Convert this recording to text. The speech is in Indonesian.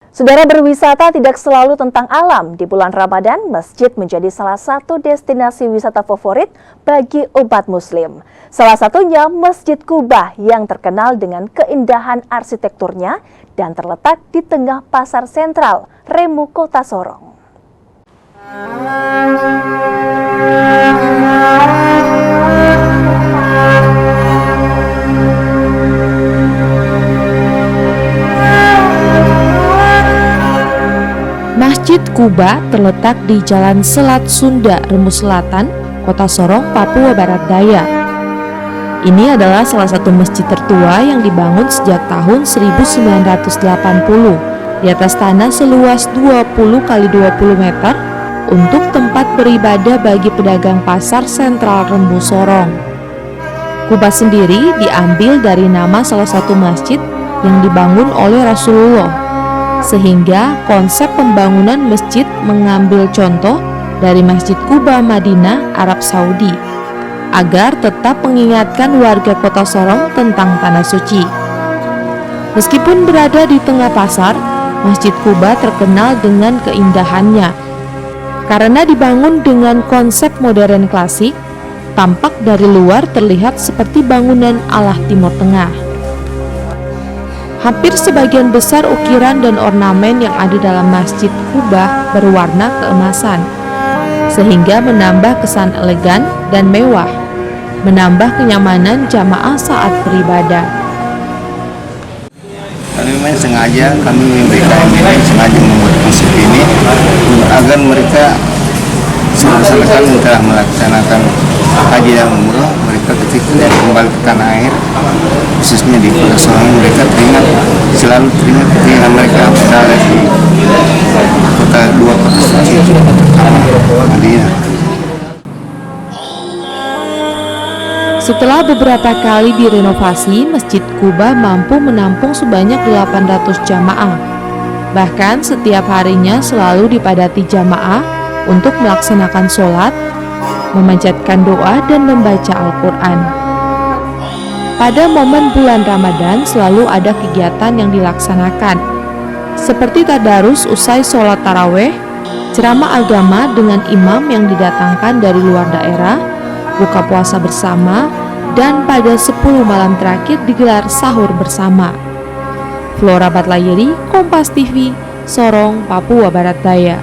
Saudara, berwisata tidak selalu tentang alam. Di bulan Ramadan, masjid menjadi salah satu destinasi wisata favorit bagi umat muslim. Salah satunya Masjid Kubah yang terkenal dengan keindahan arsitekturnya dan terletak di tengah pasar sentral Remu, Kota Sorong. Masjid Kubah terletak di Jalan Selat Sunda, Remu Selatan, Kota Sorong, Papua Barat Daya. Ini adalah salah satu masjid tertua yang dibangun sejak tahun 1980 di atas tanah seluas 20 x 20 meter untuk tempat beribadah bagi pedagang pasar sentral Remu Sorong. Kubah sendiri diambil dari nama salah satu masjid yang dibangun oleh Rasulullah, sehingga konsep pembangunan masjid mengambil contoh dari Masjid Kubah Madinah, Arab Saudi, agar tetap mengingatkan warga Kota Sorong tentang tanah suci. Meskipun berada di tengah pasar, Masjid Kubah terkenal dengan keindahannya. Karena dibangun dengan konsep modern klasik, tampak dari luar terlihat seperti bangunan ala Timur Tengah. Hampir sebagian besar ukiran dan ornamen yang ada dalam Masjid Kubah berwarna keemasan, sehingga menambah kesan elegan dan mewah, menambah kenyamanan jamaah saat beribadah. Kami memang sengaja, sengaja membuat masjid ini agar mereka seakan-akan telah melaksanakan haji dan umroh, mereka ketika kembali ke tanah air, khususnya di Kota Sorong, mereka selalu teringat ketika mereka berada di dua kota suci Madinah. Setelah beberapa kali direnovasi, Masjid Kubah mampu menampung sebanyak 800 jamaah. Bahkan setiap harinya selalu dipadati jamaah untuk melaksanakan sholat, memanjatkan doa, dan membaca Al-Quran. Pada momen bulan Ramadan selalu ada kegiatan yang dilaksanakan, seperti tadarus usai sholat taraweh, ceramah agama dengan imam yang didatangkan dari luar daerah, buka puasa bersama, dan pada 10 malam terakhir digelar sahur bersama. Flora Batlayeri, Kompas TV, Sorong, Papua Barat Daya.